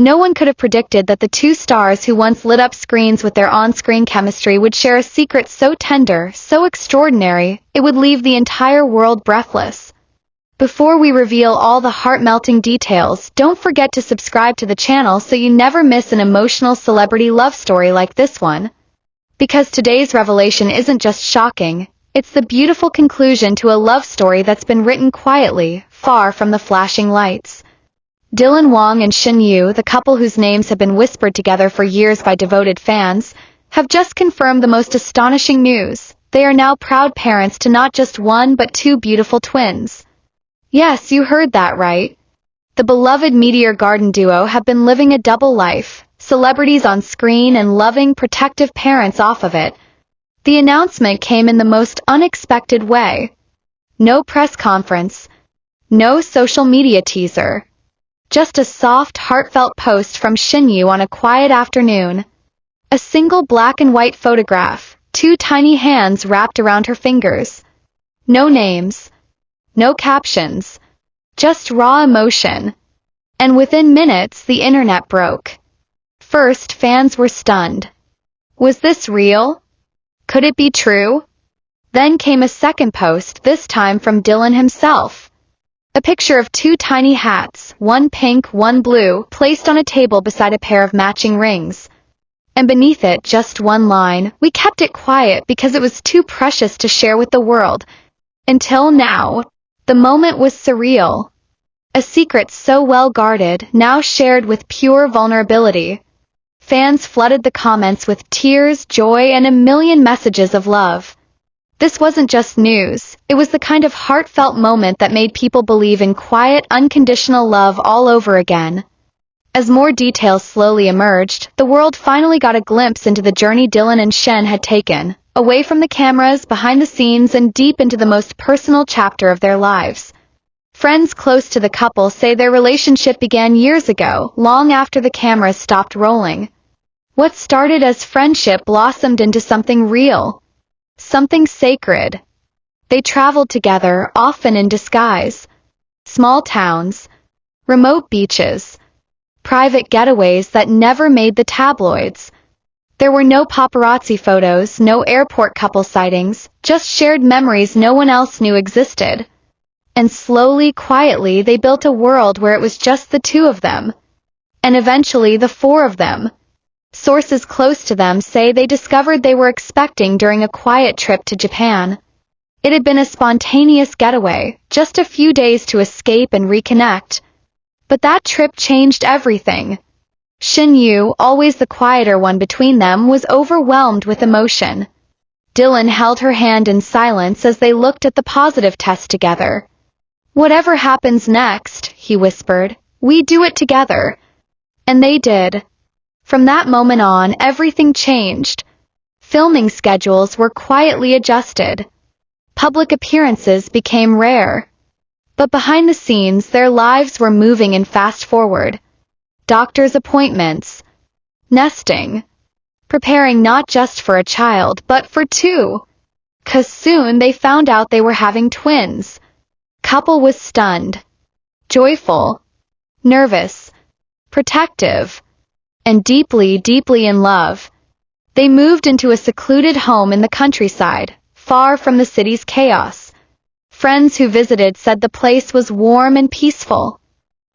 No one could have predicted that the two stars who once lit up screens with their on-screen chemistry would share a secret so tender, so extraordinary, it would leave the entire world breathless. Before we reveal all the heart-melting details, don't forget to subscribe to the channel so you never miss an emotional celebrity love story like this one. Because today's revelation isn't just shocking, it's the beautiful conclusion to a love story that's been written quietly, far from the flashing lights. Wang and Shen Yue, the couple whose names have been whispered together for years by devoted fans, have just confirmed the most astonishing news. They are now proud parents to not just one but two beautiful twins. Yes, you heard that right. The beloved Meteor Garden duo have been living a double life, celebrities on screen and loving, protective parents off of it. The announcement came in the most unexpected way. No press conference, no social media teaser. Just a soft, heartfelt post from Shen Yue on a quiet afternoon. A single black and white photograph, two tiny hands wrapped around her fingers. No names, no captions, just raw emotion. And within minutes, the internet broke. First, fans were stunned. Was this real? Could it be true? Then came a second post, this time from Dylan himself. A picture of two tiny hats, one pink, one blue, placed on a table beside a pair of matching rings. And beneath it, just one line, "We kept it quiet because it was too precious to share with the world. Until now." The moment was surreal. A secret so well guarded, now shared with pure vulnerability. Fans flooded the comments with tears, joy, and a million messages of love. This wasn't just news, it was the kind of heartfelt moment that made people believe in quiet, unconditional love all over again. As more details slowly emerged, the world finally got a glimpse into the journey Dylan and Shen had taken, away from the cameras, behind the scenes, and deep into the most personal chapter of their lives. Friends close to the couple say their relationship began years ago, long after the cameras stopped rolling. What started as friendship blossomed into something real. Something sacred. They traveled together, often in disguise. Small towns, remote beaches, private getaways that never made the tabloids. There were no paparazzi photos, no airport couple sightings, just shared memories no one else knew existed. And slowly, quietly, they built a world where it was just the two of them. And eventually the four of them. Sources close to them say they discovered they were expecting during a quiet trip to Japan. It had been a spontaneous getaway, just a few days to escape and reconnect. But that trip changed everything. Shen Yue, always the quieter one between them, was overwhelmed with emotion. Dylan held her hand in silence as they looked at the positive test together. "Whatever happens next," he whispered, "we do it together." And they did. From that moment on, everything changed. Filming schedules were quietly adjusted. Public appearances became rare. But behind the scenes, their lives were moving in fast forward. Doctor's appointments, nesting, preparing not just for a child, but for two. 'Cause soon they found out they were having twins. Couple was stunned, joyful, nervous, protective, and deeply, deeply in love. They moved into a secluded home in the countryside, far from the city's chaos. Friends who visited said the place was warm and peaceful.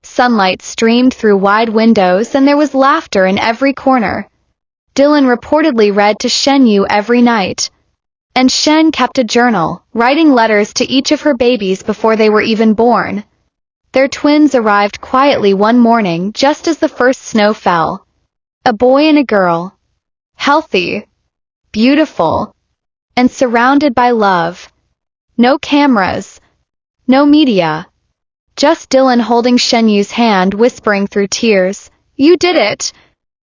Sunlight streamed through wide windows and there was laughter in every corner. Dylan reportedly read to Shen Yue every night. And Shen kept a journal, writing letters to each of her babies before they were even born. Their twins arrived quietly one morning just as the first snow fell. A boy and a girl. Healthy, beautiful, and surrounded by love. No cameras, no media. Just Dylan holding Shen Yue's hand, whispering through tears, "You did it!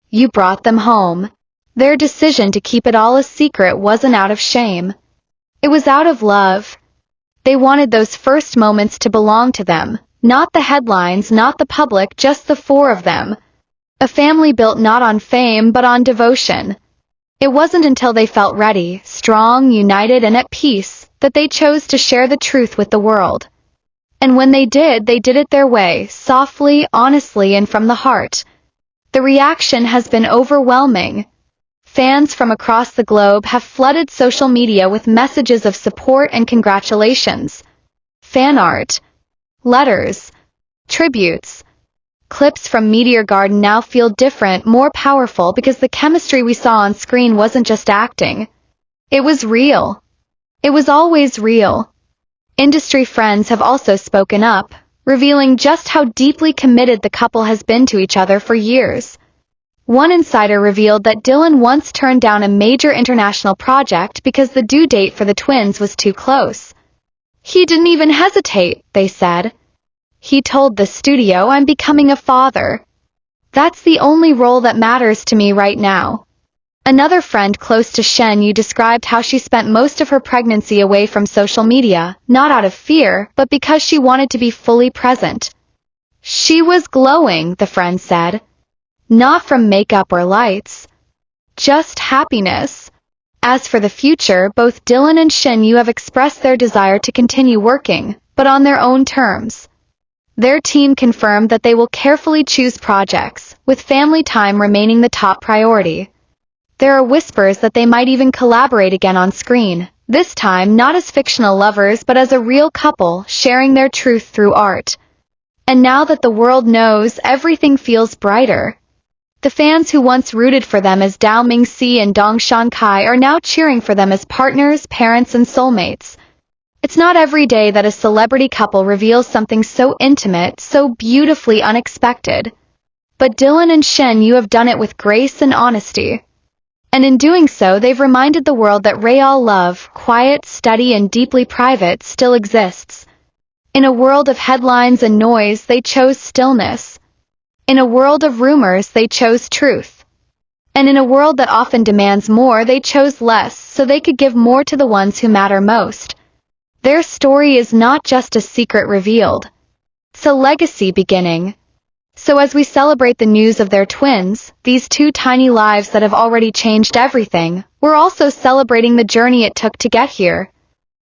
You brought them home." Their decision to keep it all a secret wasn't out of shame. It was out of love. They wanted those first moments to belong to them, not the headlines, not the public, just the four of them. A family built not on fame but on devotion. It wasn't until they felt ready, strong, united, and at peace, that they chose to share the truth with the world. And when they did it their way, softly, honestly, and from the heart. The reaction has been overwhelming. Fans from across the globe have flooded social media with messages of support and congratulations. Fan art, letters, tributes, clips from Meteor Garden now feel different, more powerful, because the chemistry we saw on screen wasn't just acting. It was real. It was always real. Industry friends have also spoken up, revealing just how deeply committed the couple has been to each other for years. One insider revealed that Dylan once turned down a major international project because the due date for the twins was too close. He didn't even hesitate, they said. He told the studio, "I'm becoming a father. That's the only role that matters to me right now." Another friend close to Shen Yue described how she spent most of her pregnancy away from social media, not out of fear, but because she wanted to be fully present. She was glowing, the friend said. Not from makeup or lights. Just happiness. As for the future, both Dylan and Shen Yue have expressed their desire to continue working, but on their own terms. Their team confirmed that they will carefully choose projects, with family time remaining the top priority. There are whispers that they might even collaborate again on screen, this time not as fictional lovers but as a real couple, sharing their truth through art. And now that the world knows, everything feels brighter. The fans who once rooted for them as Dao Mingxi and Dong Shankai are now cheering for them as partners, parents, and soulmates. It's not every day that a celebrity couple reveals something so intimate, so beautifully unexpected. But Dylan and Shen Yue have done it with grace and honesty. And in doing so, they've reminded the world that real love, quiet, steady, and deeply private, still exists. In a world of headlines and noise, they chose stillness. In a world of rumors, they chose truth. And in a world that often demands more, they chose less, so they could give more to the ones who matter most. Their story is not just a secret revealed. It's a legacy beginning. So as we celebrate the news of their twins, these two tiny lives that have already changed everything, we're also celebrating the journey it took to get here.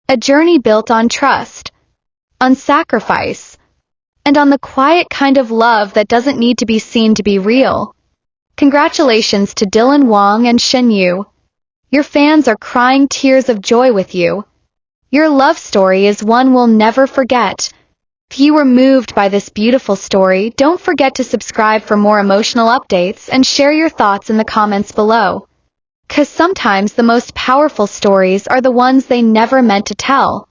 A journey built on trust, on sacrifice, and on the quiet kind of love that doesn't need to be seen to be real. Congratulations to Dylan Wang and Shen Yue. Your fans are crying tears of joy with you. Your love story is one we'll never forget. If you were moved by this beautiful story, don't forget to subscribe for more emotional updates and share your thoughts in the comments below. 'Cause sometimes the most powerful stories are the ones they never meant to tell.